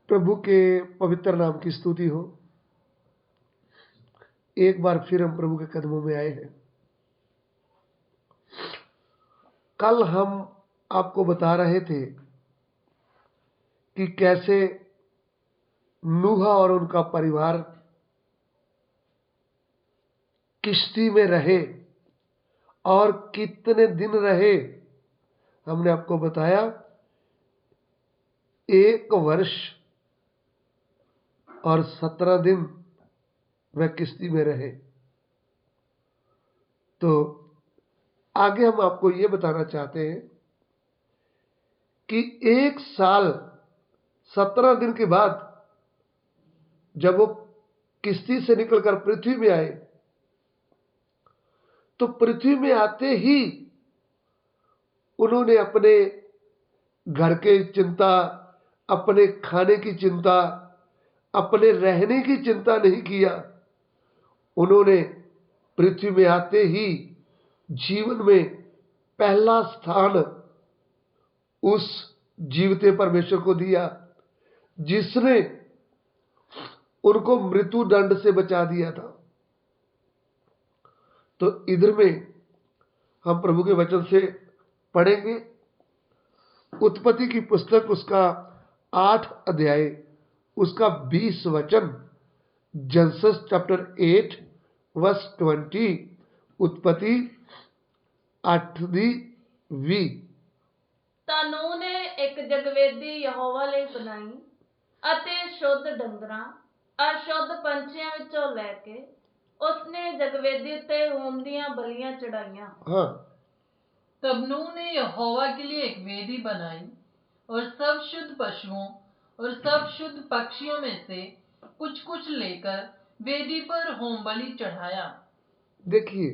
प्रभु के पवित्र नाम की स्तुति हो। एक बार फिर हम प्रभु के कदमों में आए हैं। कल हम आपको बता रहे थे कि कैसे नूह और उनका परिवार किश्ती में रहे और कितने दिन रहे। हमने आपको बताया 1 वर्ष और 17 दिन वह किश्ती में रहे। तो आगे हम आपको ये बताना चाहते हैं कि 1 साल 17 दिन के बाद जब वो किश्ती से निकलकर पृथ्वी में आए, तो पृथ्वी में आते ही उन्होंने अपने घर की चिंता, अपने खाने की चिंता, अपने रहने की चिंता नहीं किया। उन्होंने पृथ्वी में आते ही जीवन में पहला स्थान उस जीवते परमेश्वर को दिया जिसने उनको मृत्यु दंड से बचा दिया था। तो इधर में हम प्रभु के वचन से पढ़ेंगे उत्पत्ति की पुस्तक, उसका 8 अध्याय, उसका 20 वचन। जेनेसिस चैप्टर 8 वर्स 20, उत्पत्ति 8वीं 20। ਤਾਂ ਨੂਹ ਨੇ ਇੱਕ ਜਗਵੇਦੀ ਯਹੋਵਾ ਲਈ ਬਣਾਈ ਅਤੇ ਸ਼ੁੱਧ ਡੰਗਰਾਂ ਅਰ ਸ਼ੁੱਧ ਪੰਛੀਆਂ ਵਿੱਚੋਂ ਲੈ ਕੇ उसने जगवेदी उत्ते होम दियां बलियां चढ़ाइयां। हाँ। तब नूह ने यहोवा के लिए एक वेदी बनाई और सब शुद्ध पशुओं और सब शुद्ध पक्षियों में से कुछ कुछ लेकर वेदी पर होम बलि चढ़ाया। देखिए,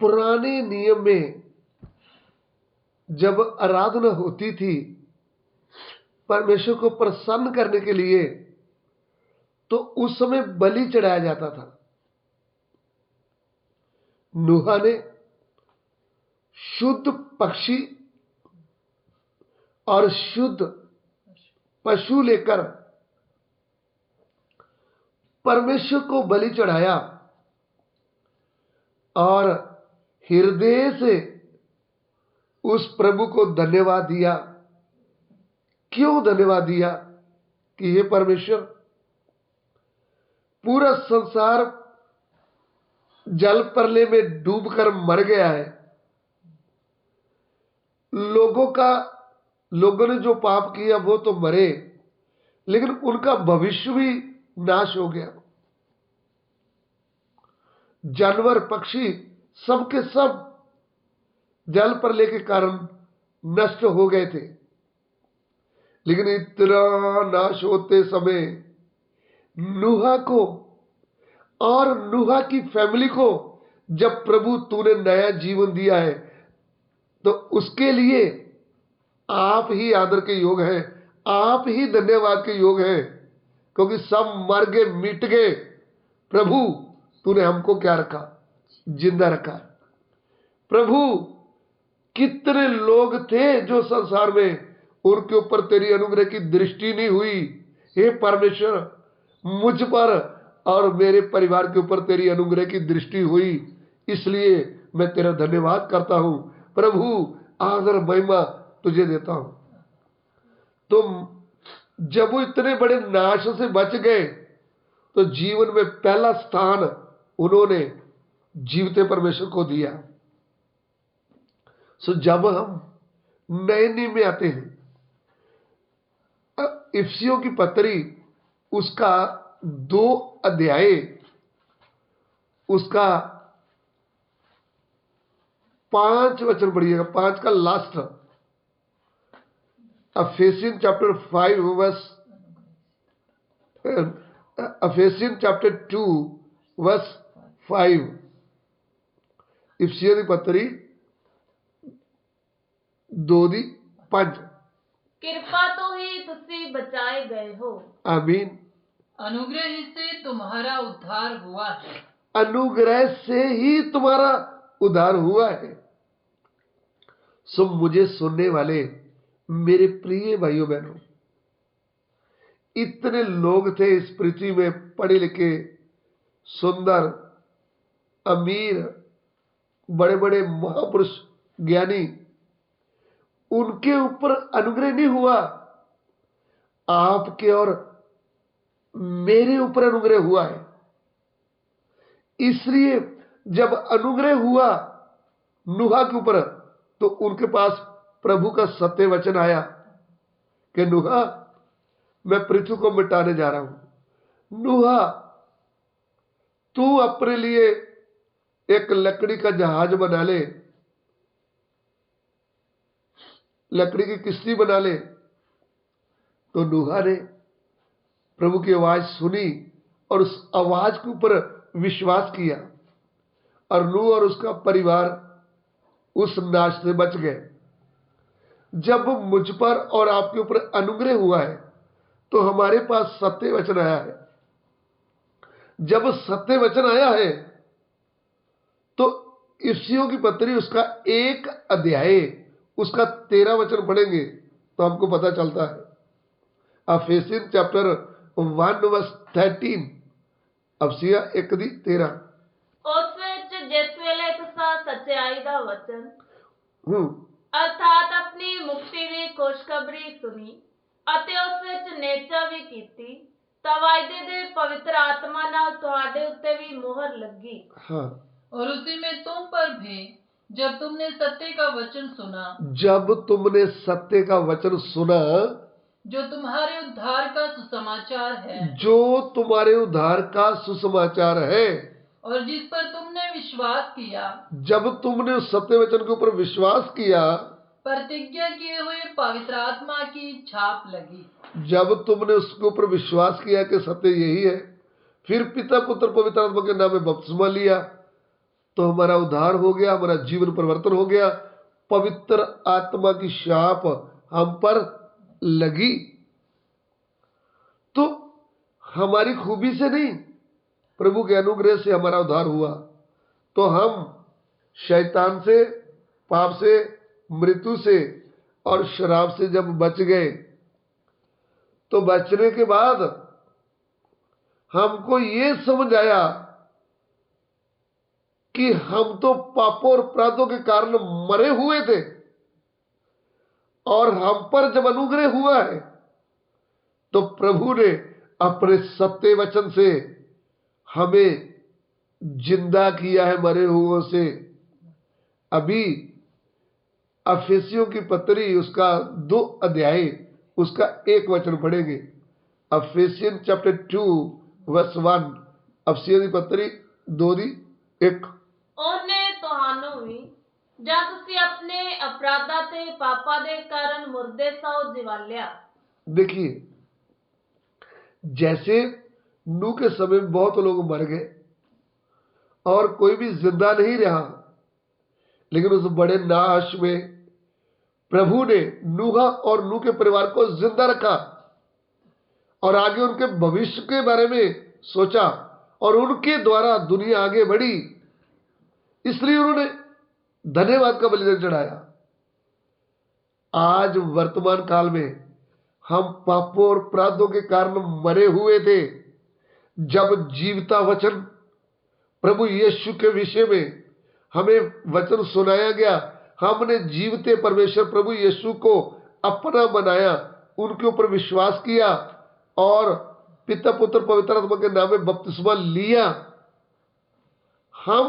पुराने नियम में जब आराधना होती थी परमेश्वर को प्रसन्न करने के लिए, तो उस समय बलि चढ़ाया जाता था। नूह ने शुद्ध पक्षी और शुद्ध पशु लेकर परमेश्वर को बलि चढ़ाया और हृदय से उस प्रभु को धन्यवाद दिया। क्यों धन्यवाद दिया? कि ये परमेश्वर, पूरा संसार जल प्रलय में डूबकर मर गया है। लोगों ने जो पाप किया वो तो मरे, लेकिन उनका भविष्य भी नाश हो गया। जानवर पक्षी सबके सब जल प्रलय के कारण नष्ट हो गए थे। लेकिन इतना नाश होते समय नूह को और नूह की फैमिली को जब प्रभु तूने नया जीवन दिया है, तो उसके लिए आप ही आदर के योग हैं, आप ही धन्यवाद के योग हैं, क्योंकि सब मर गए, मिट गए। प्रभु तूने हमको क्या रखा? जिंदा रखा। प्रभु कितने लोग थे जो संसार में, उनके ऊपर तेरी अनुग्रह की दृष्टि नहीं हुई। हे परमेश्वर, मुझ पर और मेरे परिवार के ऊपर तेरी अनुग्रह की दृष्टि हुई, इसलिए मैं तेरा धन्यवाद करता हूं। प्रभु आदर महिमा तुझे देता हूं। तो जब वो इतने बड़े नाश से बच गए, तो जीवन में पहला स्थान उन्होंने जीवते परमेश्वर को दिया। सो जब हम नए नियम में आते हैं, इफिसियों की पत्री, उसका 2 अध्याय, उसका 5 वचन पढ़िएगा, 5 का लास्ट। Ephesians chapter 5 verse, Ephesians chapter 2 verse 5। इफिसियों की पत्री 2:5। किरपा तो ही तुसी बचाए गए हो। आमीन। अनुग्रह ही से तुम्हारा उद्धार हुआ है। अनुग्रह से ही तुम्हारा उद्धार हुआ है। सो मुझे सुनने वाले मेरे प्रिय भाइयों बहनों, इतने लोग थे इस पृथ्वी में, पढ़े लिखे, सुंदर, अमीर, बड़े बड़े महापुरुष, ज्ञानी, उनके ऊपर अनुग्रह नहीं हुआ। आपके और मेरे ऊपर अनुग्रह हुआ है। इसलिए जब अनुग्रह हुआ नूहा के ऊपर, तो उनके पास प्रभु का सत्य वचन आया कि नूहा, मैं पृथ्वी को मिटाने जा रहा हूं। नूहा, तू अपने लिए एक लकड़ी का जहाज बना ले, लकड़ी की किश्ती बना ले। तो नूहा ने प्रभु की आवाज सुनी और उस आवाज के ऊपर विश्वास किया, और नूह और उसका परिवार उस नाश से बच गए। जब मुझ पर और आपके ऊपर अनुग्रह हुआ है तो हमारे पास सत्य वचन आया है। जब सत्य वचन आया है तो इफ्सियों की पत्री उसका 1 अध्याय उसका 13 वचन पढ़ेंगे तो हमको पता चलता है। अफेसियन चैप्टर 1 वर्स 13, अफसिया 1:13। ਉਸ ਵਿੱਚ ਜਿਸ ਵੇਲੇ ਤੁਸੀਂ ਸੱਚਾਈ ਦਾ ਵਚਨ हम्म ਅਰਥਾਤ ਆਪਣੀ ਮੁਕਤੀ ਦੀ ਖੁਸ਼ਖਬਰੀ ਸੁਣੀ ਅਤੇ ਉਸ ਵਿੱਚ ਨੇਚਾ ਵੀ ਕੀਤੀ, ਤਾਂ ਵਾਅਦੇ ਦੇ ਪਵਿੱਤਰ ਆਤਮਾ ਨਾਲ ਤੁਹਾਡੇ ਉੱਤੇ ਵੀ ਮੁਹਰ ਲੱਗੀ। हाँ, और उसी में तुम पर भी, जब तुमने सत्य का वचन सुना, जब तुमने सत्य का वचन सुना, जो तुम्हारे उद्धार का सुसमाचार है, जो तुम्हारे उद्धार का सुसमाचार है, और जिस पर तुमने विश्वास किया, जब तुमने उस सत्य वचन के ऊपर विश्वास किया, प्रतिज्ञा किए हुए पवित्र आत्मा की छाप लगी। जब तुमने उसके ऊपर विश्वास किया कि सत्य यही है, फिर पिता पुत्र पवित्र आत्मा के नाम में बपतिस्मा लिया, तो हमारा उद्धार हो गया, हमारा जीवन परिवर्तन हो गया। पवित्र आत्मा की छाप हम पर लगी। तो हमारी खूबी से नहीं, प्रभु के अनुग्रह से हमारा उद्धार हुआ। तो हम शैतान से, पाप से, मृत्यु से और शराब से जब बच गए, तो बचने के बाद हमको ये समझ आया कि हम तो पापों और अपराधों के कारण मरे हुए थे, और हम पर जब अनुग्रह हुआ है तो प्रभु ने अपने सत्य वचन से हमें जिंदा किया है मरे हुओं से। अभी अफेसियों की पत्री उसका 2 अध्याय उसका 1 वचन पढ़ेंगे। अफेसियन चैप्टर 2 वर्स 1, अफसियों की पत्री 2:1। ਉਹਨੇ ਤੁਹਾਨੂੰ ਵੀ, ਜਾਂ ਤੁਸੀਂ ਆਪਣੇ ਅਪਰਾਧਾਂ ਤੇ ਪਾਪਾਂ ਦੇ ਕਾਰਨ ਮੁਰਦੇ ਸੋ ਜਿਵਾਲਿਆ। देखिए, जैसे नूह के समय में बहुत लोग मर गए और कोई भी जिंदा नहीं रहा, लेकिन उस बड़े नाश में प्रभु ने नूहा और नूह के परिवार को जिंदा रखा और आगे उनके भविष्य के बारे में सोचा, और उनके द्वारा दुनिया आगे बढ़ी। इसलिए उन्होंने धन्यवाद का बलिदान चढ़ाया। आज वर्तमान काल में हम पापों और अपराधों के कारण मरे हुए थे। जब जीवता वचन प्रभु यीशु के विषय में हमें वचन सुनाया गया, हमने जीवते परमेश्वर प्रभु यीशु को अपना बनाया, उनके ऊपर विश्वास किया और पिता पुत्र पवित्र आत्मा के नाम में बपतिस्मा लिया। हम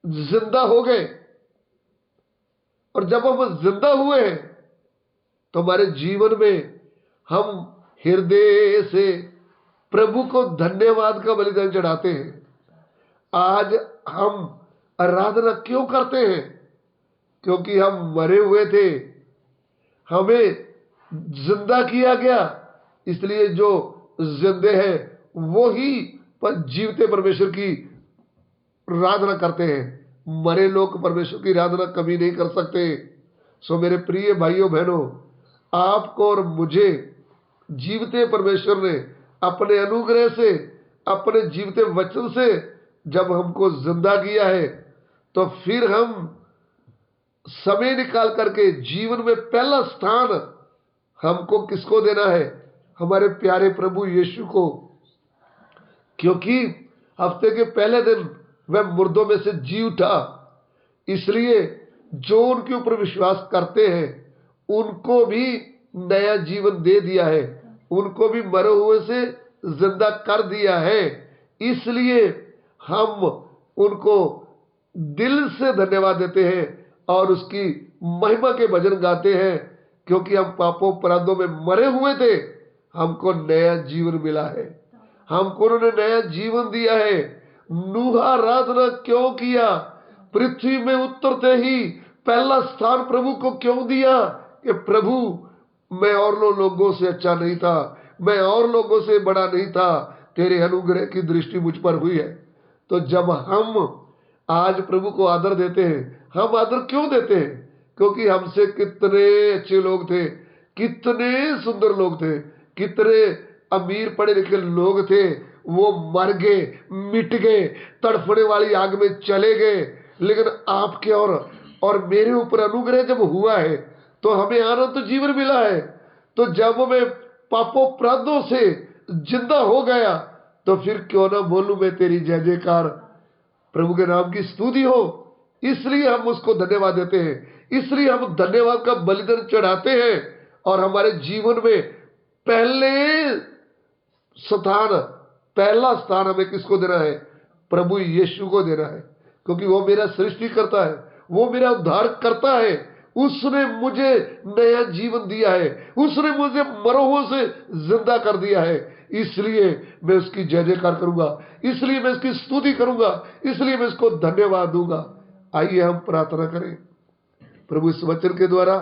जिंदा हो गए, और जब हम जिंदा हुए हैं तो हमारे जीवन में हम हृदय से प्रभु को धन्यवाद का बलिदान चढ़ाते हैं। आज हम आराधना क्यों करते हैं? क्योंकि हम मरे हुए थे, हमें जिंदा किया गया। इसलिए जो जिंदे हैं वो ही जीवते परमेश्वर की आराधना करते हैं। मरे लोग परमेश्वर की आराधना कभी नहीं कर सकते। सो मेरे प्रिय भाइयों बहनों, आपको और मुझे जीवते परमेश्वर ने अपने अनुग्रह से, अपने जीवते वचन से जब हमको जिंदा किया है, तो फिर हम समय निकाल करके जीवन में पहला स्थान हमको किसको देना है? हमारे प्यारे प्रभु यीशु को, क्योंकि हफ्ते के पहले दिन वह मुर्दों में से जी उठा। इसलिए जो उनके ऊपर विश्वास करते हैं उनको भी नया जीवन दे दिया है, उनको भी मरे हुए से जिंदा कर दिया है। इसलिए हम उनको दिल से धन्यवाद देते हैं और उसकी महिमा के भजन गाते हैं, क्योंकि हम पापों अपराधों में मरे हुए थे, हमको नया जीवन मिला है, हमको उन्होंने नया जीवन दिया है। नूह आराधना क्यों किया? पृथ्वी में उतरते ही पहला स्थान प्रभु को क्यों दिया? कि प्रभु, मैं और लोगों से अच्छा नहीं था, मैं और लोगों से बड़ा नहीं था, तेरे अनुग्रह की दृष्टि मुझ पर हुई है। तो जब हम आज प्रभु को आदर देते हैं, हम आदर क्यों देते हैं? क्योंकि हमसे कितने अच्छे लोग थे, कितने सुंदर लोग थे, कितने अमीर पढ़े लिखे लोग थे, वो मर गए, मिट गए, तड़फने वाली आग में चले गए। लेकिन आपके और मेरे ऊपर अनुग्रह जब हुआ है तो हमें आनंद जीवन मिला है। तो जब मैं पापों अपराधों से जिंदा हो गया तो फिर क्यों ना बोलूं मैं तेरी जय जयकार, प्रभु के नाम की स्तुति हो। इसलिए हम उसको धन्यवाद देते हैं, इसलिए हम धन्यवाद का बलिदान चढ़ाते हैं। और हमारे जीवन में पहला स्थान हमें किसको देना है? प्रभु यीशु को देना है, क्योंकि वो मेरा सृष्टि करता है, वो मेरा उद्धार करता है। उसने मुझे नया जीवन दिया है, उसने मुझे मरों से जिंदा कर दिया है। इसलिए मैं उसकी जय जयकार करूंगा, इसलिए मैं उसकी स्तुति करूंगा, इसलिए मैं उसको धन्यवाद दूंगा। आइए हम प्रार्थना करें। प्रभु इस वचन के द्वारा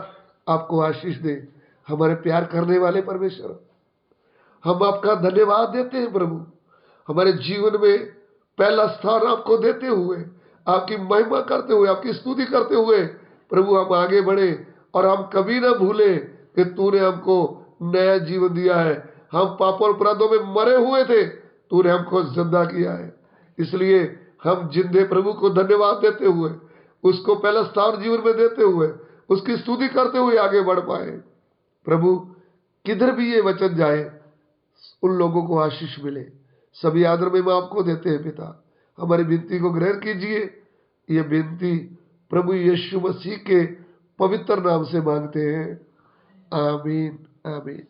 आपको आशीष दे। हमारे प्यार करने वाले परमेश्वर, हम आपका धन्यवाद देते हैं प्रभु, हमारे जीवन में पहला स्थान आपको देते हुए, आपकी महिमा करते हुए, आपकी स्तुति करते हुए प्रभु हम आगे बढ़े और हम कभी ना भूले कि तूने हमको नया जीवन दिया है। हम पापों और अपराधों में मरे हुए थे, तूने हमको जिंदा किया है। इसलिए हम जिंदे प्रभु को धन्यवाद देते हुए, उसको पहला स्थान जीवन में देते हुए, उसकी स्तुति करते हुए आगे बढ़ पाए। प्रभु, किधर भी ये वचन जाए उन लोगों को आशीष मिले। सभी आदर में आपको देते हैं पिता, हमारी विनती को ग्रहण कीजिए। ये विनती प्रभु यीशु मसीह के पवित्र नाम से मांगते हैं, आमीन आमीन।